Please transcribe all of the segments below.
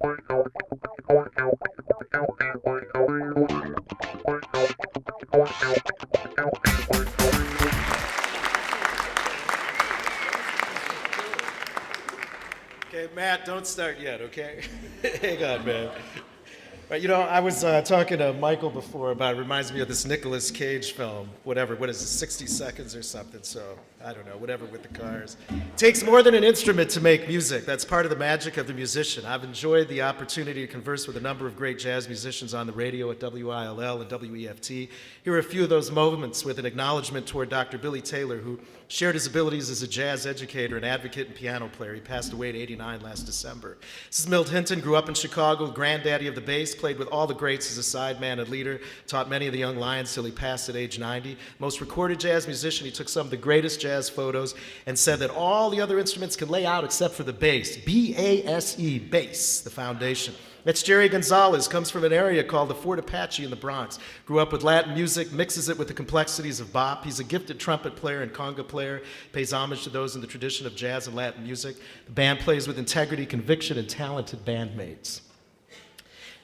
Okay, Matt, don't start yet, okay? Hang on, man. Right, you know, I was talking to Michael before about, it reminds me of this Nicolas Cage film, whatever, what is it, 60 seconds or something, so I don't know, whatever with the cars. It takes more than an instrument to make music. That's part of the magic of the musician. I've enjoyed the opportunity to converse with a number of great jazz musicians on the radio at WILL and WEFT. Here are a few of those moments with an acknowledgement toward Dr. Billy Taylor, who shared his abilities as a jazz educator and advocate and piano player. He passed away at 89 last December. This is Milt Hinton, grew up in Chicago, granddaddy of the bass, played with all the greats as a sideman and leader, taught many of the young lions till he passed at age 90. Most recorded jazz musician, he took some of the greatest jazz photos and said that all the other instruments can lay out except for the bass. B-A-S-E, bass, the foundation. That's Jerry Gonzalez, comes from an area called the Fort Apache in the Bronx. Grew up with Latin music, mixes it with the complexities of bop. He's a gifted trumpet player and conga player, pays homage to those in the tradition of jazz and Latin music. The band plays with integrity, conviction, and talented bandmates.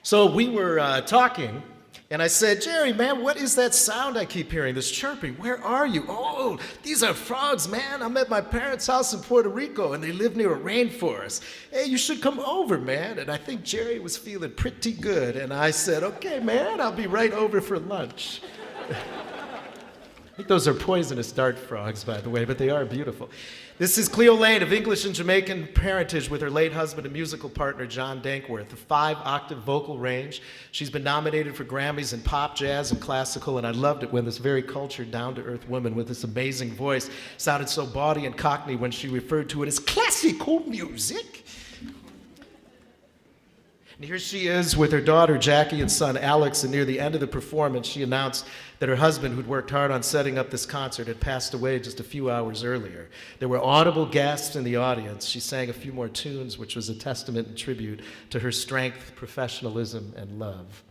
So we were talking, and I said, Jerry, man, what is that sound I keep hearing, this chirping? Where are you? Oh, these are frogs, man. I'm at my parents' house in Puerto Rico, and they live near a rainforest. Hey, you should come over, man. And I think Jerry was feeling pretty good, and I said, okay, man, I'll be right over for lunch. I think those are poisonous dart frogs, by the way, but they are beautiful. This is Cleo Lane of English and Jamaican parentage with her late husband and musical partner, John Dankworth, a 5-octave vocal range. She's been nominated for Grammys in pop, jazz, and classical, and I loved it when this very cultured, down-to-earth woman with this amazing voice sounded so bawdy and cockney when she referred to it as classical music. And here she is with her daughter, Jackie, and son, Alex, and near the end of the performance, she announced that her husband, who'd worked hard on setting up this concert, had passed away just a few hours earlier. There were audible gasps in the audience. She sang a few more tunes, which was a testament and tribute to her strength, professionalism, and love.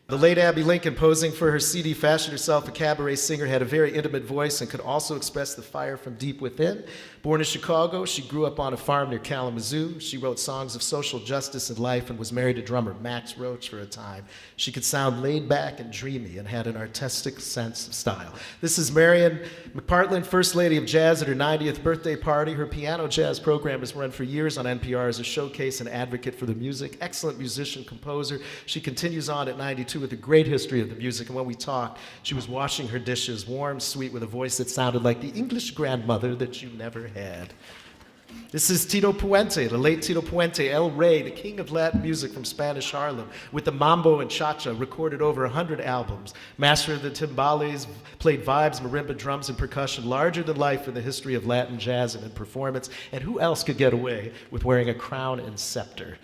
The late Abby Lincoln, posing for her CD, fashioned herself a cabaret singer, had a very intimate voice and could also express the fire from deep within. Born in Chicago, she grew up on a farm near Kalamazoo. She wrote songs of social justice and life and was married to drummer Max Roach for a time. She could sound laid back and dreamy and had an artistic sense of style. This is Marian McPartland, First Lady of Jazz, at her 90th birthday party. Her piano jazz program has run for years on NPR as a showcase and advocate for the music. Excellent musician, composer. She continues on at 92 with a great history of the music, and when we talked, she was washing her dishes, warm, sweet, with a voice that sounded like the English grandmother that you never had. This is Tito Puente, the late Tito Puente, El Rey, the king of Latin music from Spanish Harlem, with the mambo and cha-cha, recorded over 100 albums. Master of the timbales, played vibes, marimba, drums, and percussion, larger than life in the history of Latin jazz and in performance. And who else could get away with wearing a crown and scepter?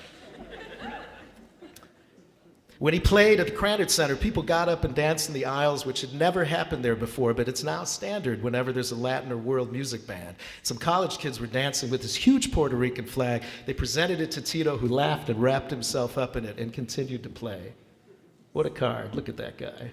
When he played at the Krannert Center, people got up and danced in the aisles, which had never happened there before, but it's now standard whenever there's a Latin or world music band. Some college kids were dancing with this huge Puerto Rican flag. They presented it to Tito, who laughed and wrapped himself up in it and continued to play. What a card. Look at that guy.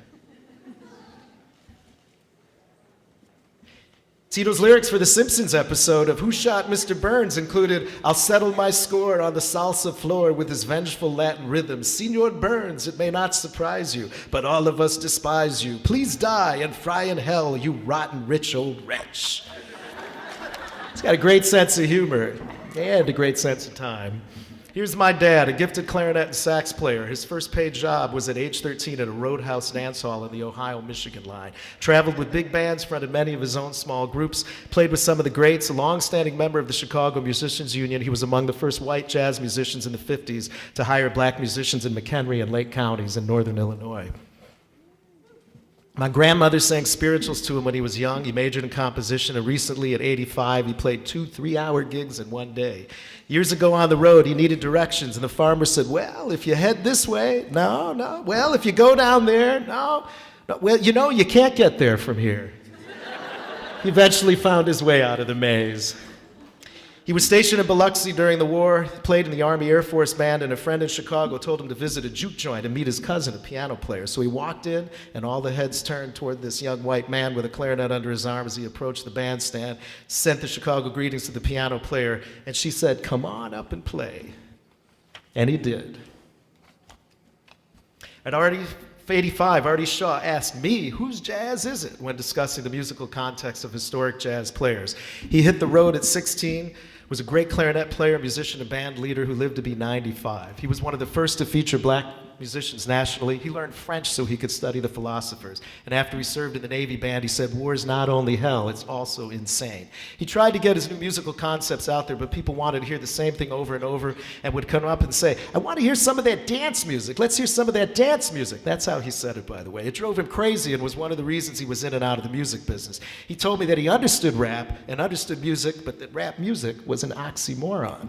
Tito's lyrics for the Simpsons episode of Who Shot Mr. Burns included, I'll settle my score on the salsa floor with his vengeful Latin rhythm. Senor Burns, it may not surprise you, but all of us despise you. Please die and fry in hell, you rotten rich old wretch. He's got a great sense of humor and a great sense of time. Here's my dad, a gifted clarinet and sax player. His first paid job was at age 13 at a Roadhouse dance hall in the Ohio-Michigan line. Traveled with big bands, fronted many of his own small groups, played with some of the greats, a long-standing member of the Chicago Musicians Union. He was among the first white jazz musicians in the 50s to hire black musicians in McHenry and Lake counties in northern Illinois. My grandmother sang spirituals to him when he was young. He majored in composition, and recently at 85, he played 2 3-hour gigs in one day. Years ago on the road, he needed directions, and the farmer said, well, if you head this way, no. Well, if you go down there, no. Well, you know, you can't get there from here. He eventually found his way out of the maze. He was stationed in Biloxi during the war, played in the Army Air Force Band, and a friend in Chicago told him to visit a juke joint and meet his cousin, a piano player. So he walked in, and all the heads turned toward this young white man with a clarinet under his arm as he approached the bandstand, sent the Chicago greetings to the piano player, and she said, "Come on up and play." And he did. At 85, Artie Shaw asked me, "Whose jazz is it?" when discussing the musical context of historic jazz players. He hit the road at 16, was a great clarinet player, musician, and band leader who lived to be 95. He was one of the first to feature black musicians nationally. He learned French so he could study the philosophers. And after he served in the Navy band, he said, "War is not only hell, it's also insane." He tried to get his new musical concepts out there, but people wanted to hear the same thing over and over and would come up and say, "I want to hear some of that dance music. Let's hear some of that dance music." That's how he said it, by the way. It drove him crazy and was one of the reasons he was in and out of the music business. He told me that he understood rap and understood music, but that rap music was an oxymoron.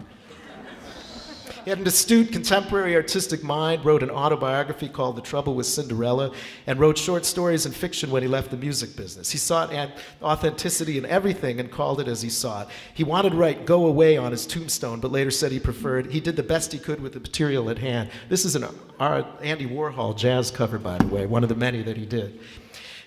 He had an astute contemporary artistic mind, wrote an autobiography called The Trouble with Cinderella, and wrote short stories and fiction when he left the music business. He sought authenticity in everything and called it as he saw it. He wanted to write "Go Away" on his tombstone, but later said he did the best he could with the material at hand. This is an Andy Warhol jazz cover, by the way, one of the many that he did.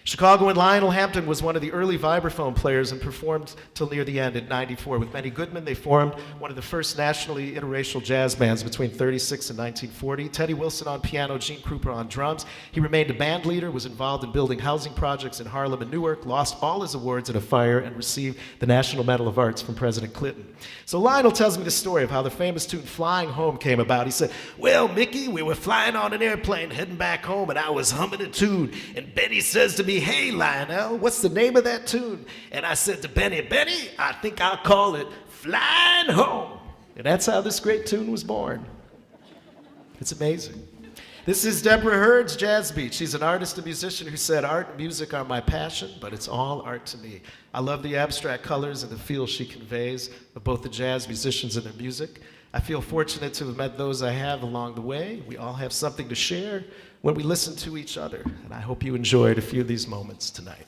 Chicagoan Lionel Hampton was one of the early vibraphone players and performed till near the end in '94. With Benny Goodman, they formed one of the first nationally interracial jazz bands between '36 and 1940. Teddy Wilson on piano, Gene Krupa on drums. He remained a band leader, was involved in building housing projects in Harlem and Newark, lost all his awards in a fire, and received the National Medal of Arts from President Clinton. So Lionel tells me the story of how the famous tune "Flying Home" came about. He said, "Well, Mickey, we were flying on an airplane heading back home, and I was humming a tune, and Benny says to me, 'Hey, Lionel, what's the name of that tune?' And I said to Benny, 'Benny, I think I'll call it Flying Home.'" And that's how this great tune was born. It's amazing. This is Deborah Hurd's Jazz Beat. She's an artist and musician who said, "Art and music are my passion, but it's all art to me." I love the abstract colors and the feel she conveys of both the jazz musicians and their music. I feel fortunate to have met those I have along the way. We all have something to share when we listen to each other, and I hope you enjoyed a few of these moments tonight.